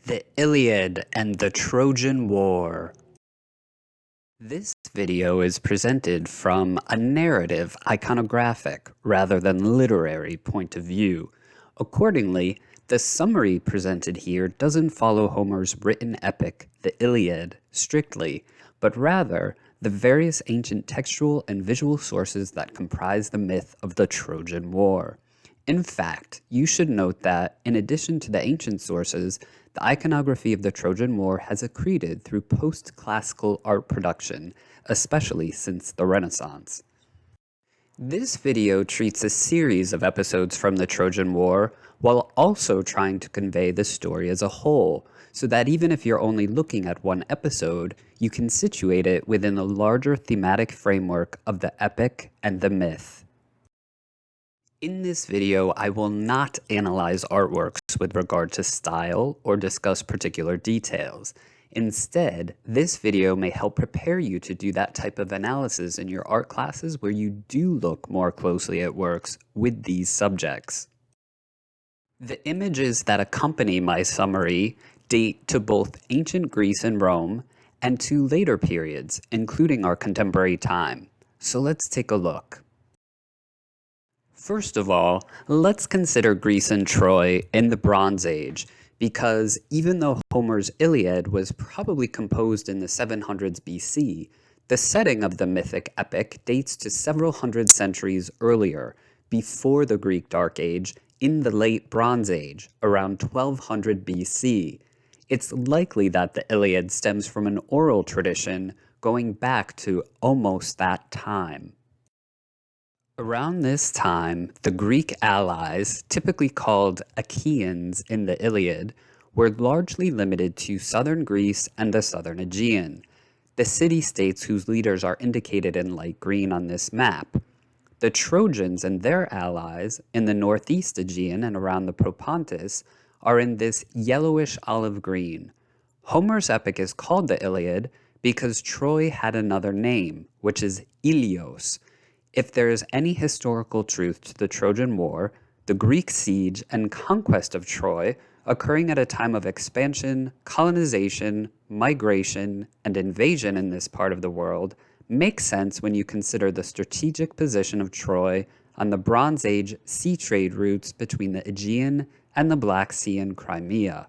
The Iliad and the Trojan War. This video is presented from a narrative iconographic rather than literary point of view. Accordingly, the summary presented here doesn't follow Homer's written epic, the Iliad, strictly, but rather the various ancient textual and visual sources that comprise the myth of the Trojan War. In fact, you should note that, in addition to the ancient sources, the iconography of the Trojan War has accreted through post-classical art production, especially since the Renaissance. This video treats a series of episodes from the Trojan War while also trying to convey the story as a whole, so that even if you're only looking at one episode, you can situate it within the larger thematic framework of the epic and the myth. In this video, I will not analyze artworks with regard to style or discuss particular details. Instead, this video may help prepare you to do that type of analysis in your art classes where you do look more closely at works with these subjects. The images that accompany my summary date to both ancient Greece and Rome and to later periods, including our contemporary time. So let's take a look. First of all, let's consider Greece and Troy in the Bronze Age, because even though Homer's Iliad was probably composed in the 700s BC, the setting of the mythic epic dates to several hundred centuries earlier, before the Greek Dark Age, in the late Bronze Age, around 1200 BC. It's likely that the Iliad stems from an oral tradition going back to almost that time. Around this time, the Greek allies, typically called Achaeans in the Iliad, were largely limited to southern Greece and the southern Aegean, the city-states whose leaders are indicated in light green on this map. The Trojans and their allies in the northeast Aegean and around the Propontis are in this yellowish olive green. Homer's epic is called the Iliad because Troy had another name, which is Ilios. If there is any historical truth to the Trojan War, the Greek siege and conquest of Troy, occurring at a time of expansion, colonization, migration, and invasion in this part of the world, makes sense when you consider the strategic position of Troy on the Bronze Age sea trade routes between the Aegean and the Black Sea and Crimea.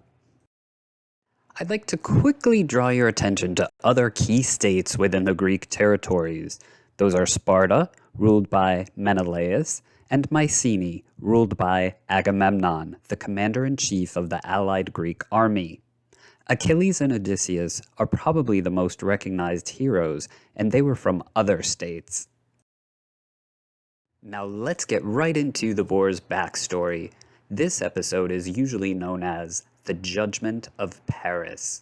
I'd like to quickly draw your attention to other key states within the Greek territories. Those are Sparta, ruled by Menelaus, and Mycenae, ruled by Agamemnon, the commander-in-chief of the allied Greek army. Achilles and Odysseus are probably the most recognized heroes, and they were from other states. Now let's get right into the war's backstory. This episode is usually known as the Judgement of Paris.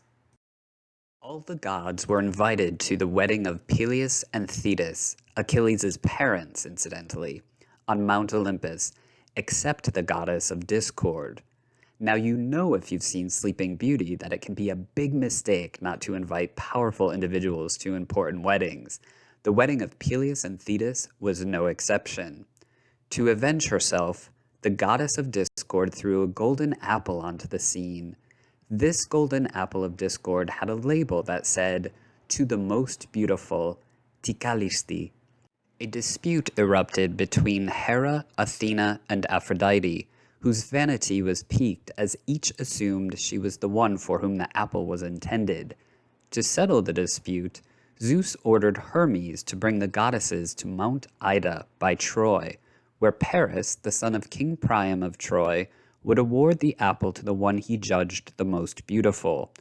All the gods were invited to the wedding of Peleus and Thetis, Achilles' parents, incidentally, on Mount Olympus, except the goddess of discord. Now you know if you've seen Sleeping Beauty that it can be a big mistake not to invite powerful individuals to important weddings. The wedding of Peleus and Thetis was no exception. To avenge herself, the goddess of discord threw a golden apple onto the scene. This golden apple of discord had a label that said, "To the most beautiful, Tikalisti." A dispute erupted between Hera, Athena, and Aphrodite, whose vanity was piqued as each assumed she was the one for whom the apple was intended. To settle the dispute, Zeus ordered Hermes to bring the goddesses to Mount Ida by Troy, where Paris, the son of King Priam of Troy, would award the apple to the one he judged the most beautiful.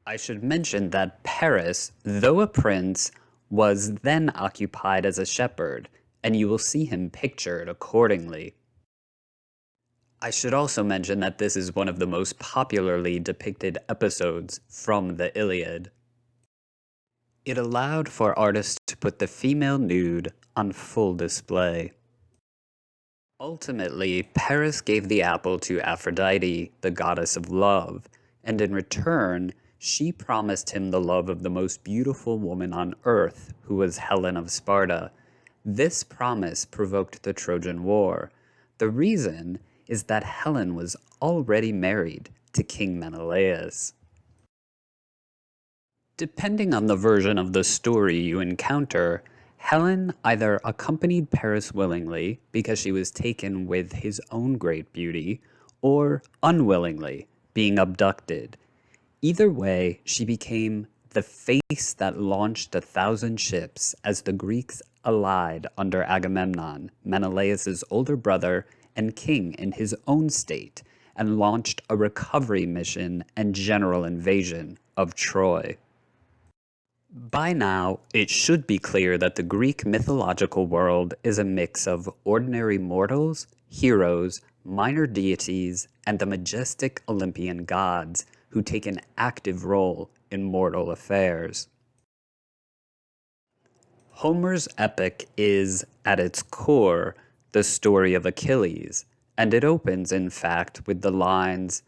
I should mention that Paris, though a prince, was then occupied as a shepherd, and you will see him pictured accordingly. I should also mention that this is one of the most popularly depicted episodes from the Iliad. It allowed for artists to put the female nude on full display. Ultimately, Paris gave the apple to Aphrodite, the goddess of love, and in return, she promised him the love of the most beautiful woman on earth, who was Helen of Sparta. This promise provoked the Trojan War. The reason is that Helen was already married to King Menelaus. Depending on the version of the story you encounter, Helen either accompanied Paris willingly because she was taken with his own great beauty, or unwillingly, being abducted. Either way, she became the face that launched 1,000 ships as the Greeks allied under Agamemnon, Menelaus' older brother and king in his own state, and launched a recovery mission and general invasion of Troy. By now, it should be clear that the Greek mythological world is a mix of ordinary mortals, heroes, minor deities, and the majestic Olympian gods who take an active role in mortal affairs. Homer's epic is, at its core, the story of Achilles, and it opens, in fact, with the lines,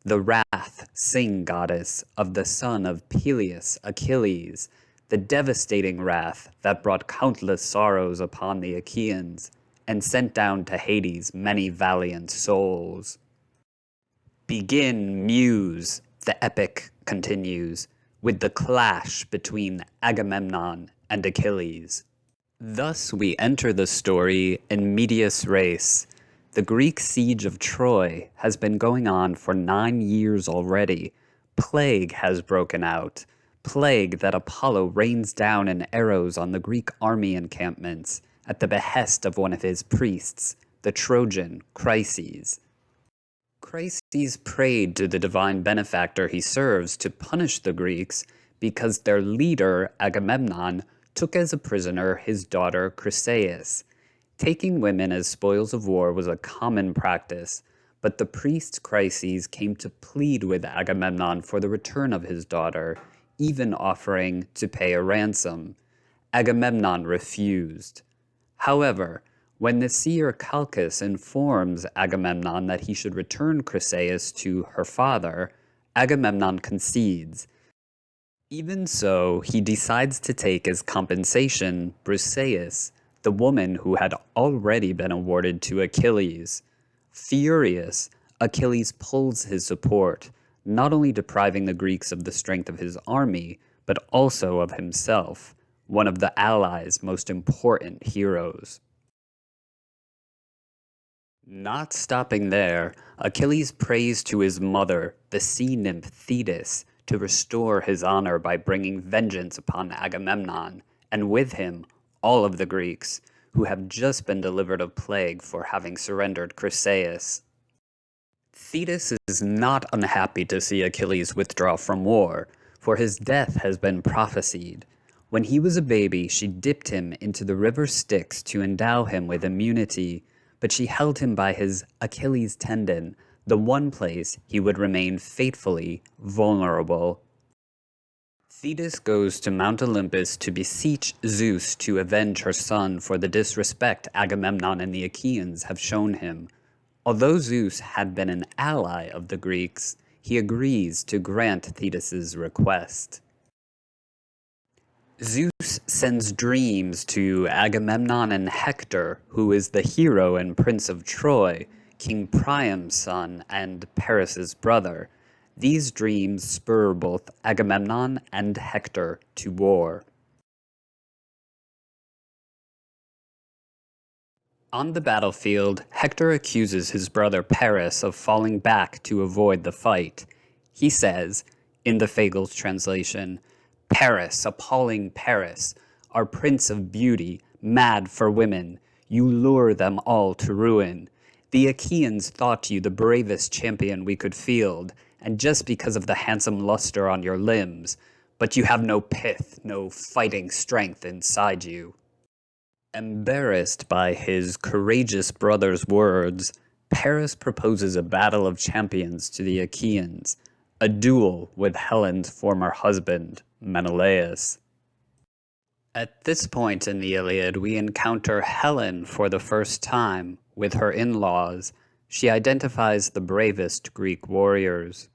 "The wrath, sing goddess, of the son of Peleus, Achilles, the devastating wrath that brought countless sorrows upon the Achaeans, and sent down to Hades many valiant souls." "Begin, muse," the epic continues, "with the clash between Agamemnon and Achilles." Thus we enter the story in medias res. The Greek siege of Troy has been going on for 9 years already. Plague has broken out. Plague that Apollo rains down in arrows on the Greek army encampments at the behest of one of his priests, the Trojan Chryses. Chryses prayed to the divine benefactor he serves to punish the Greeks because their leader, Agamemnon, took as a prisoner his daughter Chryseis. Taking women as spoils of war was a common practice, but the priest Chryses came to plead with Agamemnon for the return of his daughter, even offering to pay a ransom. Agamemnon refused. However, when the seer Calchas informs Agamemnon that he should return Chryseis to her father, Agamemnon concedes. Even so, he decides to take as compensation Briseis, the woman who had already been awarded to Achilles. Furious, Achilles pulls his support, not only depriving the Greeks of the strength of his army, but also of himself, one of the allies' most important heroes. Not stopping there, Achilles prays to his mother, the sea nymph Thetis, to restore his honor by bringing vengeance upon Agamemnon, and with him, all of the Greeks, who have just been delivered of plague for having surrendered Chryseis. Thetis is not unhappy to see Achilles withdraw from war, for his death has been prophesied. When he was a baby, she dipped him into the river Styx to endow him with immunity, but she held him by his Achilles tendon, the one place he would remain fatefully vulnerable. Thetis goes to Mount Olympus to beseech Zeus to avenge her son for the disrespect Agamemnon and the Achaeans have shown him. Although Zeus had been an ally of the Greeks, he agrees to grant Thetis's request. Zeus sends dreams to Agamemnon and Hector, who is the hero and prince of Troy, King Priam's son and Paris's brother. These dreams spur both Agamemnon and Hector to war. On the battlefield, Hector accuses his brother Paris of falling back to avoid the fight. He says, in the Fagles translation, "Paris, appalling Paris, our prince of beauty, mad for women, you lure them all to ruin. The Achaeans thought you the bravest champion we could field, and just because of the handsome luster on your limbs, but you have no pith, no fighting strength inside you." Embarrassed by his courageous brother's words, Paris proposes a battle of champions to the Achaeans, a duel with Helen's former husband, Menelaus. At this point in the Iliad, we encounter Helen for the first time with her in-laws. She identifies the bravest Greek warriors.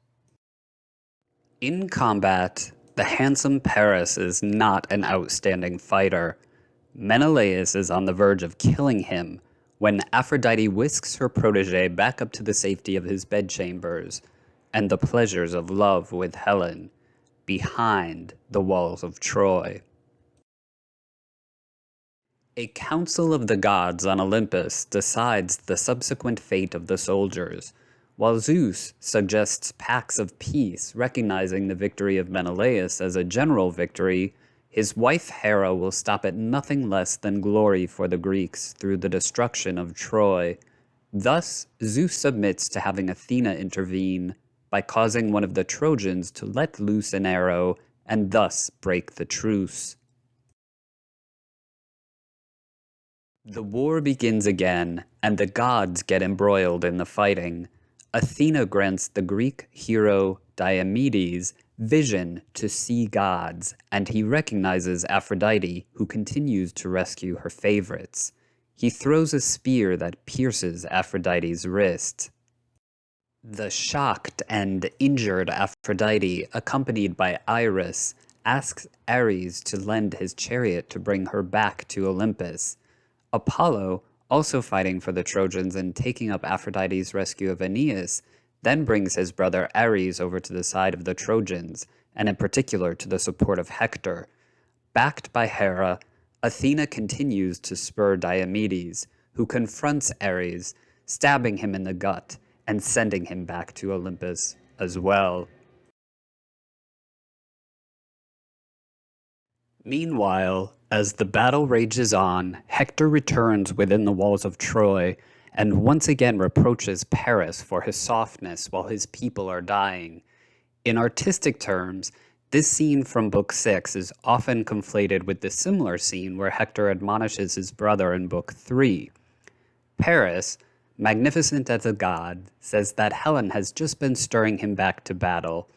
In combat, the handsome Paris is not an outstanding fighter. Menelaus is on the verge of killing him when Aphrodite whisks her protege back up to the safety of his bedchambers. and the pleasures of love with Helen behind the walls of Troy. A council of the gods on Olympus decides the subsequent fate of the soldiers, while Zeus suggests pacts of peace recognizing the victory of Menelaus as a general victory. His wife Hera will stop at nothing less than glory for the Greeks through the destruction of Troy. Thus, Zeus submits to having Athena intervene by causing one of the Trojans to let loose an arrow and thus break the truce. The war begins again, and the gods get embroiled in the fighting. Athena grants the Greek hero Diomedes vision to see gods, and he recognizes Aphrodite, who continues to rescue her favorites. He throws a spear that pierces Aphrodite's wrist. The shocked and injured Aphrodite, accompanied by Iris, asks Ares to lend his chariot to bring her back to Olympus. Apollo, also fighting for the Trojans and taking up Aphrodite's rescue of Aeneas, then brings his brother Ares over to the side of the Trojans, and in particular to the support of Hector. Backed by Hera, Athena continues to spur Diomedes, who confronts Ares, stabbing him in the gut and sending him back to Olympus as well. Meanwhile, as the battle rages on, Hector returns within the walls of Troy and once again reproaches Paris for his softness while his people are dying. In artistic terms, this scene from Book 6 is often conflated with the similar scene where Hector admonishes his brother in Book 3. Paris, magnificent as a god, says that Helen has just been stirring him back to battle.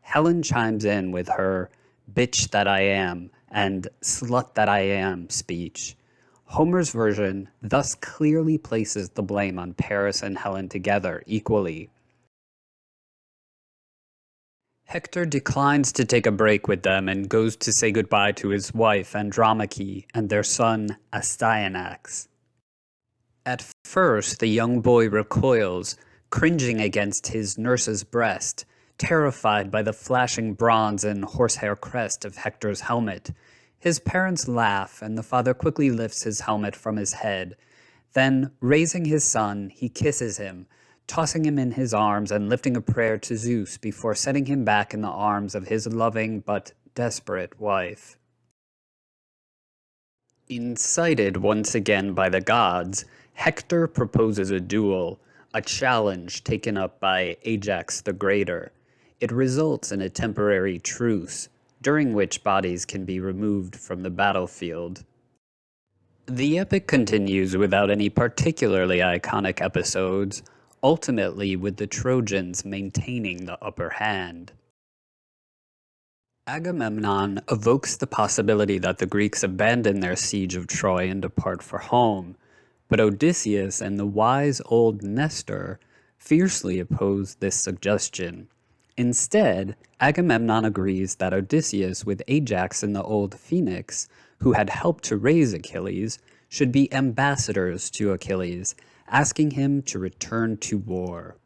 Helen chimes in with her "bitch that I am" and "slut that I am" speech. Homer's version thus clearly places the blame on Paris and Helen together equally. Hector declines to take a break with them and goes to say goodbye to his wife Andromache and their son Astyanax. At first, the young boy recoils, cringing against his nurse's breast, terrified by the flashing bronze and horsehair crest of Hector's helmet. His parents laugh, and the father quickly lifts his helmet from his head. Then, raising his son, he kisses him, tossing him in his arms and lifting a prayer to Zeus before setting him back in the arms of his loving but desperate wife. Incited once again by the gods, Hector proposes a duel, a challenge taken up by Ajax the Greater. It results in a temporary truce, during which bodies can be removed from the battlefield. The epic continues without any particularly iconic episodes, ultimately with the Trojans maintaining the upper hand. Agamemnon evokes the possibility that the Greeks abandon their siege of Troy and depart for home, but Odysseus and the wise old Nestor fiercely oppose this suggestion. Instead, Agamemnon agrees that Odysseus, with Ajax and the old Phoenix, who had helped to raise Achilles, should be ambassadors to Achilles, asking him to return to war.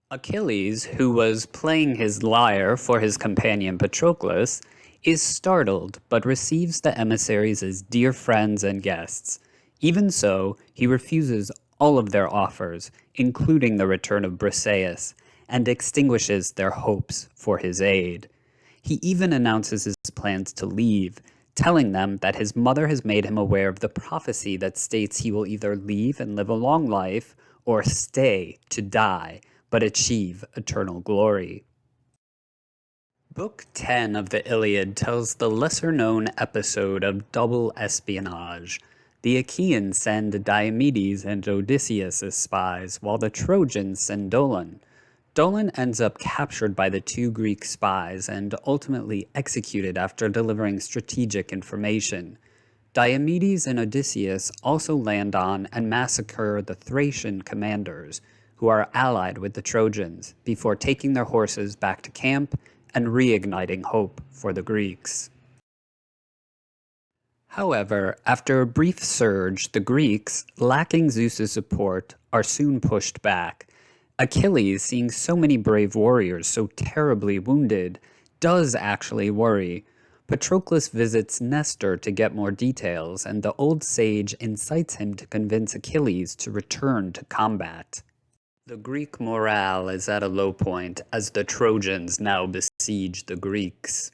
Achilles, who was playing his lyre for his companion Patroclus, is startled but receives the emissaries as dear friends and guests. Even so, he refuses all of their offers, including the return of Briseis, and extinguishes their hopes for his aid. He even announces his plans to leave, telling them that his mother has made him aware of the prophecy that states he will either leave and live a long life, or stay to die, but achieve eternal glory. Book 10 of the Iliad tells the lesser-known episode of double espionage. The Achaeans send Diomedes and Odysseus as spies, while the Trojans send Dolon. Dolon ends up captured by the two Greek spies and ultimately executed after delivering strategic information. Diomedes and Odysseus also land on and massacre the Thracian commanders, who are allied with the Trojans, before taking their horses back to camp and reigniting hope for the Greeks. However, after a brief surge, the Greeks, lacking Zeus's support, are soon pushed back. Achilles, seeing so many brave warriors so terribly wounded, does actually worry. Patroclus visits Nestor to get more details, and the old sage incites him to convince Achilles to return to combat. The Greek morale is at a low point as the Trojans now besiege the Greeks.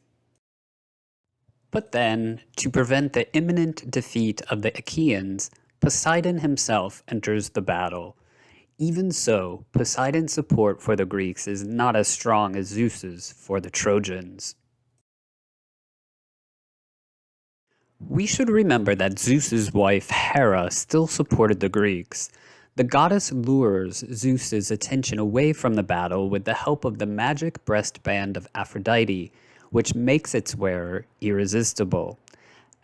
But then, to prevent the imminent defeat of the Achaeans, Poseidon himself enters the battle. Even so, Poseidon's support for the Greeks is not as strong as Zeus's for the Trojans. We should remember that Zeus's wife Hera still supported the Greeks. The goddess lures Zeus's attention away from the battle with the help of the magic breastband of Aphrodite, which makes its wearer irresistible.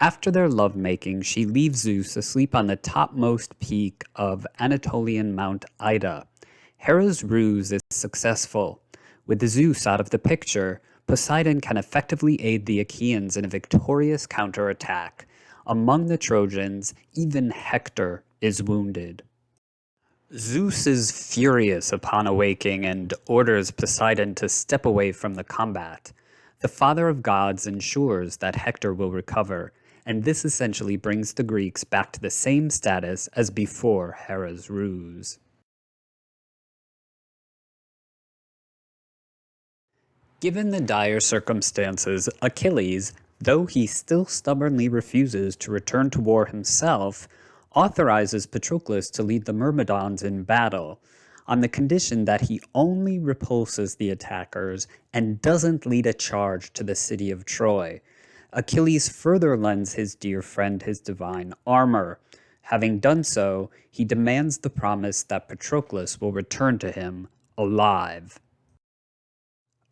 After their lovemaking, she leaves Zeus asleep on the topmost peak of Anatolian Mount Ida. Hera's ruse is successful. With Zeus out of the picture, Poseidon can effectively aid the Achaeans in a victorious counterattack. Among the Trojans, even Hector is wounded. Zeus is furious upon awaking and orders Poseidon to step away from the combat. The father of gods ensures that Hector will recover, and this essentially brings the Greeks back to the same status as before Hera's ruse. Given the dire circumstances, Achilles, though he still stubbornly refuses to return to war himself, authorizes Patroclus to lead the Myrmidons in battle, on the condition that he only repulses the attackers and doesn't lead a charge to the city of Troy. Achilles further lends his dear friend his divine armor. Having done so, he demands the promise that Patroclus will return to him alive.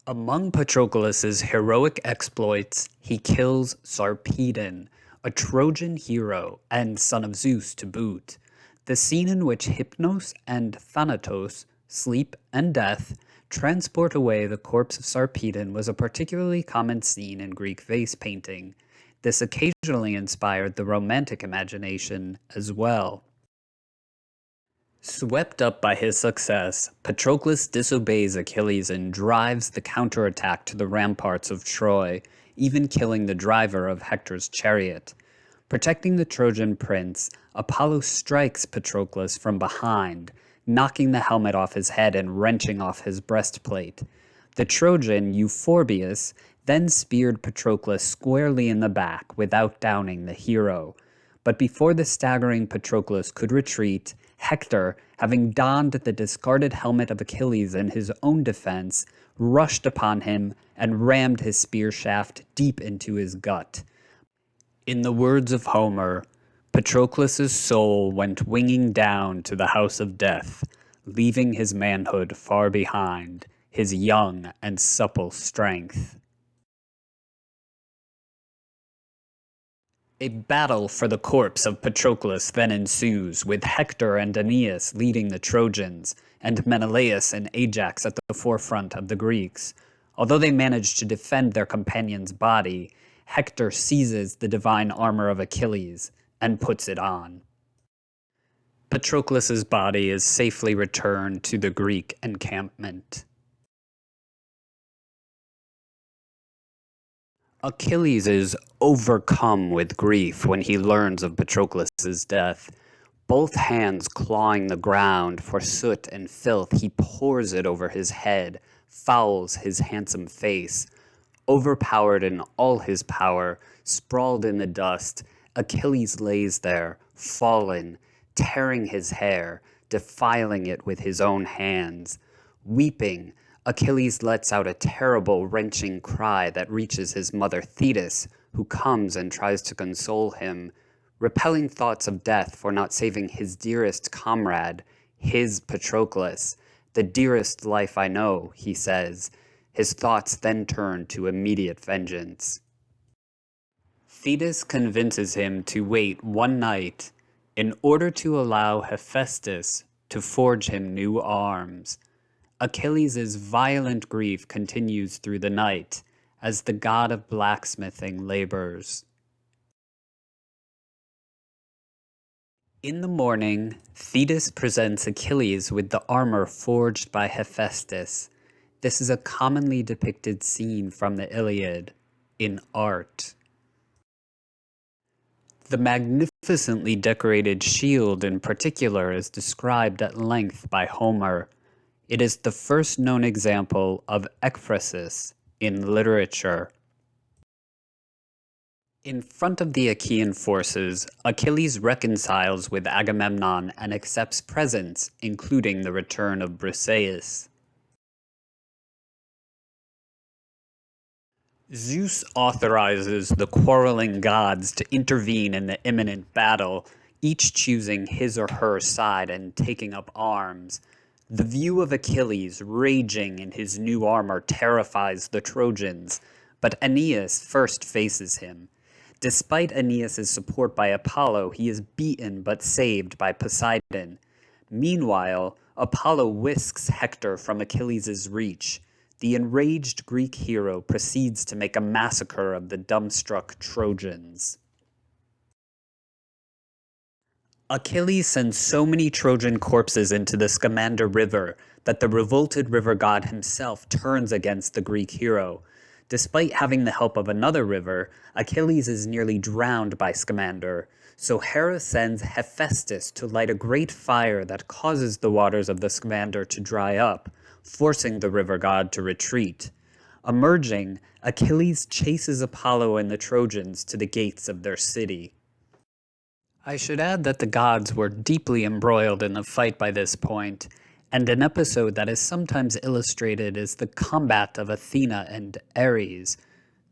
Among Patroclus's heroic exploits, he kills Sarpedon, a Trojan hero and son of Zeus to boot. The scene in which Hypnos and Thanatos, sleep and death, transport away the corpse of Sarpedon was a particularly common scene in Greek vase painting. This occasionally inspired the Romantic imagination as well. Swept up by his success, Patroclus disobeys Achilles and drives the counterattack to the ramparts of Troy, even killing the driver of Hector's chariot. Protecting the Trojan prince, Apollo strikes Patroclus from behind, knocking the helmet off his head and wrenching off his breastplate. The Trojan, Euphorbius, then speared Patroclus squarely in the back without downing the hero. But before the staggering Patroclus could retreat, Hector, having donned the discarded helmet of Achilles in his own defense, rushed upon him and rammed his spear shaft deep into his gut. In the words of Homer, Patroclus's soul went winging down to the house of death, leaving his manhood far behind, his young and supple strength. A battle for the corpse of Patroclus then ensues, with Hector and Aeneas leading the Trojans, and Menelaus and Ajax at the forefront of the Greeks. Although they manage to defend their companion's body, Hector seizes the divine armor of Achilles and puts it on. Patroclus's body is safely returned to the Greek encampment. Achilles is overcome with grief when he learns of Patroclus's death. Both hands clawing the ground for soot and filth, he pours it over his head, fouls his handsome face. Overpowered in all his power, sprawled in the dust, Achilles lays there, fallen, tearing his hair, defiling it with his own hands. Weeping, Achilles lets out a terrible, wrenching cry that reaches his mother Thetis, who comes and tries to console him. Repelling thoughts of death for not saving his dearest comrade, his Patroclus. The dearest life I know, he says. His thoughts then turn to immediate vengeance. Thetis convinces him to wait one night in order to allow Hephaestus to forge him new arms. Achilles' violent grief continues through the night as the god of blacksmithing labors. In the morning, Thetis presents Achilles with the armor forged by Hephaestus. This is a commonly depicted scene from the Iliad in art. The magnificently decorated shield in particular is described at length by Homer. It is the first known example of ekphrasis in literature. In front of the Achaean forces, Achilles reconciles with Agamemnon and accepts presents, including the return of Briseis. Zeus authorizes the quarreling gods to intervene in the imminent battle, each choosing his or her side and taking up arms. The view of Achilles raging in his new armor terrifies the Trojans, but Aeneas first faces him. Despite Aeneas' support by Apollo, he is beaten but saved by Poseidon. Meanwhile, Apollo whisks Hector from Achilles' reach. The enraged Greek hero proceeds to make a massacre of the dumbstruck Trojans. Achilles sends so many Trojan corpses into the Scamander River that the revolted river god himself turns against the Greek hero. Despite having the help of another river, Achilles is nearly drowned by Scamander, so Hera sends Hephaestus to light a great fire that causes the waters of the Scamander to dry up, forcing the river god to retreat. Emerging, Achilles chases Apollo and the Trojans to the gates of their city. I should add that the gods were deeply embroiled in the fight by this point, and an episode that is sometimes illustrated is the combat of Athena and Ares.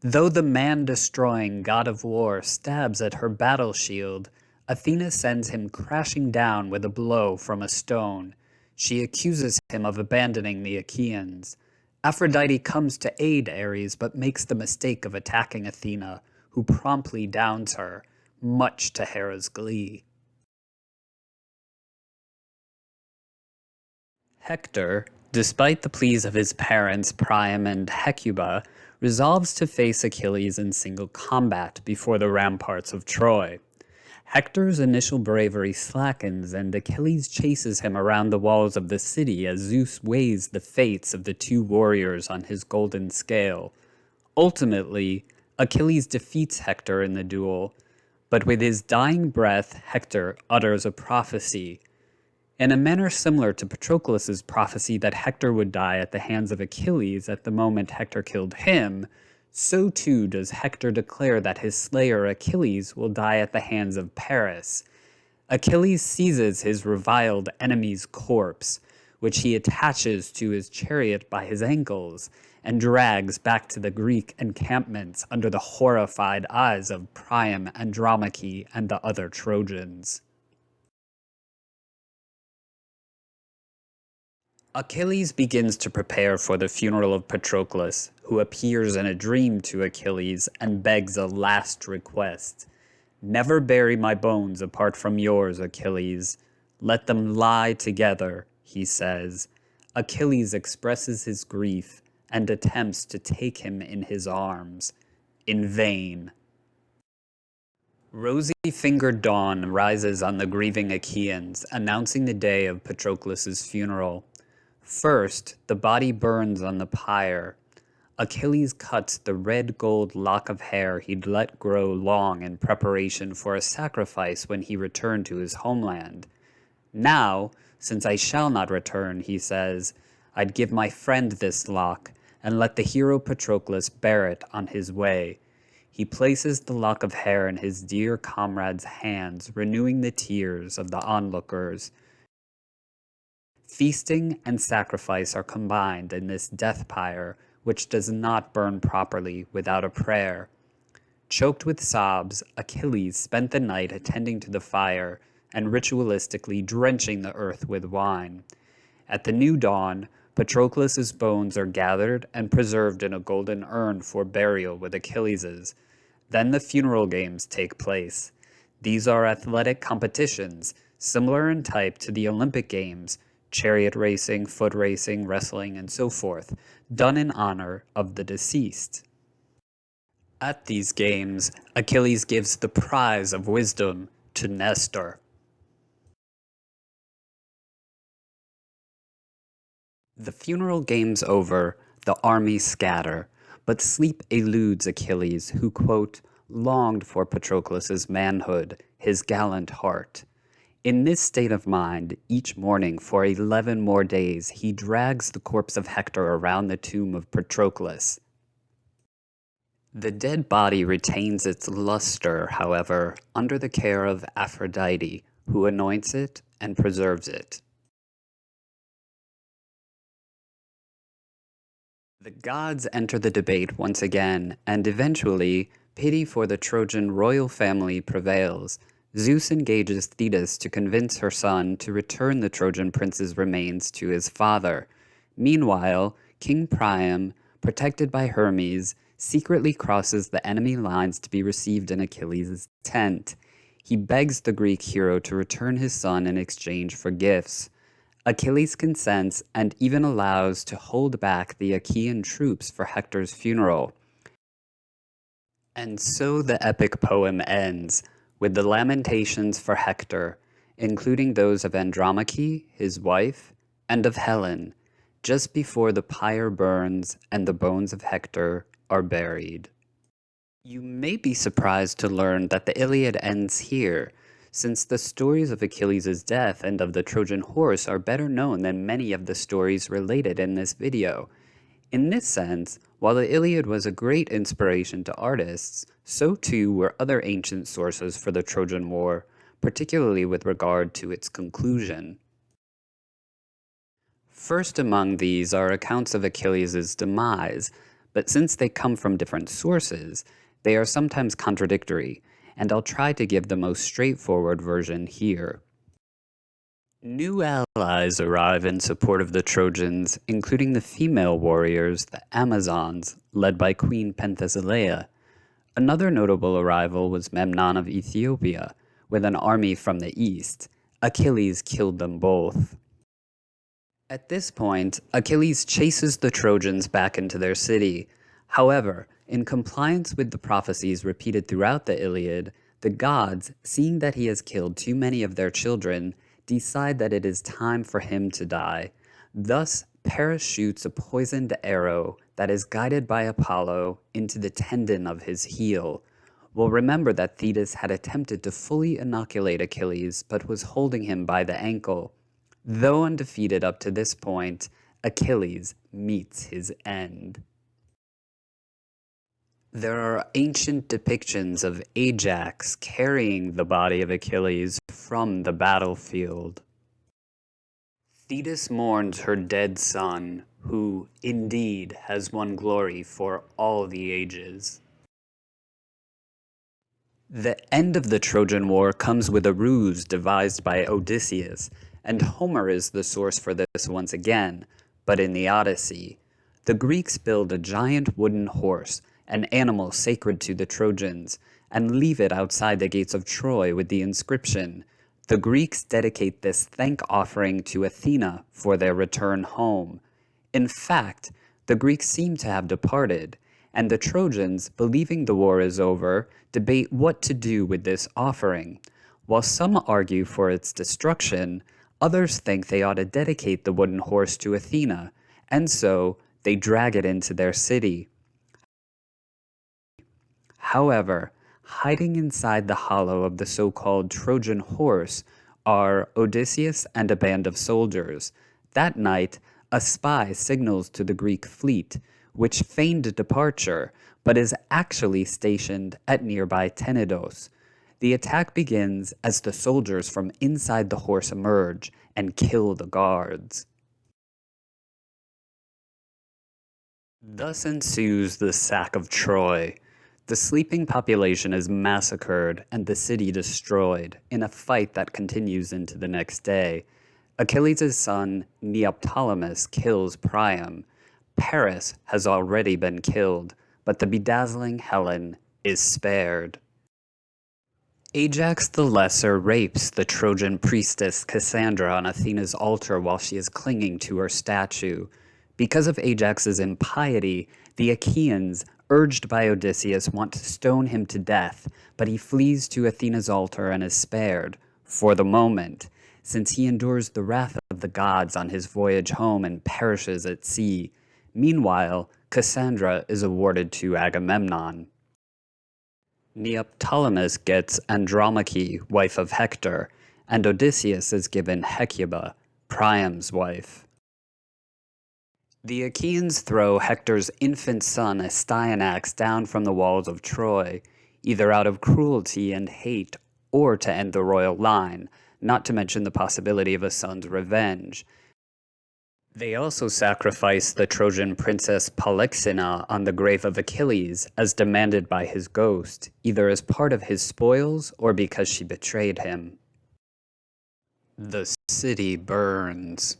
Though the man-destroying god of war stabs at her battle shield, Athena sends him crashing down with a blow from a stone. She accuses him of abandoning the Achaeans. Aphrodite comes to aid Ares but makes the mistake of attacking Athena, who promptly downs her, much to Hera's glee. Hector, despite the pleas of his parents Priam and Hecuba, resolves to face Achilles in single combat before the ramparts of Troy. Hector's initial bravery slackens and Achilles chases him around the walls of the city as Zeus weighs the fates of the two warriors on his golden scale. Ultimately, Achilles defeats Hector in the duel, but with his dying breath, Hector utters a prophecy. In a manner similar to Patroclus' prophecy that Hector would die at the hands of Achilles at the moment Hector killed him, so too does Hector declare that his slayer Achilles will die at the hands of Paris. Achilles seizes his reviled enemy's corpse, which he attaches to his chariot by his ankles, and drags back to the Greek encampments under the horrified eyes of Priam, Andromache, and the other Trojans. Achilles begins to prepare for the funeral of Patroclus, who appears in a dream to Achilles and begs a last request. "Never bury my bones apart from yours, Achilles. Let them lie together," he says. Achilles expresses his grief and attempts to take him in his arms. In vain. Rosy-fingered dawn rises on the grieving Achaeans, announcing the day of Patroclus' funeral. First, the body burns on the pyre. Achilles cuts the red-gold lock of hair he'd let grow long in preparation for a sacrifice when he returned to his homeland. "Now, since I shall not return," he says, "I'd give my friend this lock, and let the hero Patroclus bear it on his way." He places the lock of hair in his dear comrade's hands, renewing the tears of the onlookers. Feasting and sacrifice are combined in this death pyre, which does not burn properly without a prayer. Choked with sobs, Achilles spent the night attending to the fire and ritualistically drenching the earth with wine. At the new dawn, Patroclus' bones are gathered and preserved in a golden urn for burial with Achilles's. Then the funeral games take place. These are athletic competitions, similar in type to the Olympic Games, chariot racing, foot racing, wrestling, and so forth, done in honor of the deceased. At these games, Achilles gives the prize of wisdom to Nestor. The funeral game's over, the army scatter, but sleep eludes Achilles, who, quote, longed for Patroclus's manhood, his gallant heart. In this state of mind, each morning for 11 more days, he drags the corpse of Hector around the tomb of Patroclus. The dead body retains its luster, however, under the care of Aphrodite, who anoints it and preserves it. The gods enter the debate once again, and eventually, pity for the Trojan royal family prevails. Zeus engages Thetis to convince her son to return the Trojan prince's remains to his father. Meanwhile, King Priam, protected by Hermes, secretly crosses the enemy lines to be received in Achilles' tent. He begs the Greek hero to return his son in exchange for gifts. Achilles consents and even allows to hold back the Achaean troops for Hector's funeral. And so the epic poem ends, with the lamentations for Hector, including those of Andromache, his wife, and of Helen, just before the pyre burns and the bones of Hector are buried. You may be surprised to learn that the Iliad ends here, since the stories of Achilles' death and of the Trojan Horse are better known than many of the stories related in this video. In this sense, while the Iliad was a great inspiration to artists, so too were other ancient sources for the Trojan War, particularly with regard to its conclusion. First among these are accounts of Achilles' demise, but since they come from different sources, they are sometimes contradictory, and I'll try to give the most straightforward version here. New allies arrive in support of the Trojans, including the female warriors, the Amazons, led by Queen Penthesilea. Another notable arrival was Memnon of Ethiopia, with an army from the east. Achilles killed them both. At this point, Achilles chases the Trojans back into their city. However, in compliance with the prophecies repeated throughout the Iliad, the gods, seeing that he has killed too many of their children, decide that it is time for him to die. Thus, Paris shoots a poisoned arrow that is guided by Apollo into the tendon of his heel. We'll remember that Thetis had attempted to fully inoculate Achilles, but was holding him by the ankle. Though undefeated up to this point, Achilles meets his end. There are ancient depictions of Ajax carrying the body of Achilles from the battlefield. Thetis mourns her dead son, who, indeed, has won glory for all the ages. The end of the Trojan War comes with a ruse devised by Odysseus, and Homer is the source for this once again, but in the Odyssey. The Greeks build a giant wooden horse, an animal sacred to the Trojans, and leave it outside the gates of Troy with the inscription, "The Greeks dedicate this thank offering to Athena for their return home." In fact, the Greeks seem to have departed, and the Trojans, believing the war is over, debate what to do with this offering. While some argue for its destruction, others think they ought to dedicate the wooden horse to Athena, and so they drag it into their city. However, hiding inside the hollow of the so-called Trojan Horse are Odysseus and a band of soldiers. That night, a spy signals to the Greek fleet, which feigned departure, but is actually stationed at nearby Tenedos. The attack begins as the soldiers from inside the horse emerge and kill the guards. Thus ensues the sack of Troy. The sleeping population is massacred and the city destroyed in a fight that continues into the next day. Achilles' son Neoptolemus kills Priam. Paris has already been killed, but the bedazzling Helen is spared. Ajax the Lesser rapes the Trojan priestess Cassandra on Athena's altar while she is clinging to her statue. Because of Ajax's impiety, the Achaeans, urged by Odysseus, want to stone him to death, but he flees to Athena's altar and is spared, for the moment. since he endures the wrath of the gods on his voyage home and perishes at sea. Meanwhile, Cassandra is awarded to Agamemnon. Neoptolemus gets Andromache, wife of Hector, and Odysseus is given Hecuba, Priam's wife. The Achaeans throw Hector's infant son Astyanax down from the walls of Troy, either out of cruelty and hate or to end the royal line, not to mention the possibility of a son's revenge. They also sacrifice the Trojan princess Polyxena on the grave of Achilles as demanded by his ghost, either as part of his spoils or because she betrayed him. The city burns.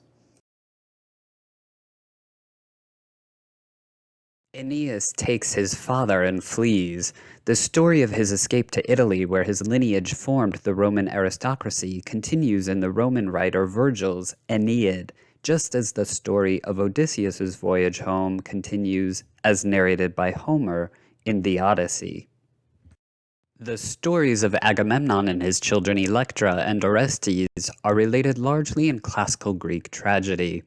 Aeneas takes his father and flees. The story of his escape to Italy, where his lineage formed the Roman aristocracy, continues in the Roman writer Virgil's Aeneid, just as the story of Odysseus's voyage home continues, as narrated by Homer, in the Odyssey. The stories of Agamemnon and his children Electra and Orestes are related largely in classical Greek tragedy.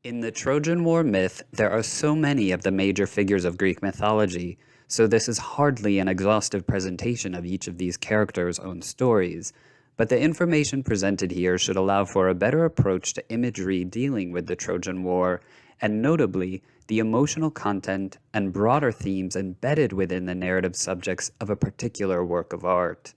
In the Trojan War myth, there are so many of the major figures of Greek mythology, so this is hardly an exhaustive presentation of each of these characters' own stories, but the information presented here should allow for a better approach to imagery dealing with the Trojan War, and notably, the emotional content and broader themes embedded within the narrative subjects of a particular work of art.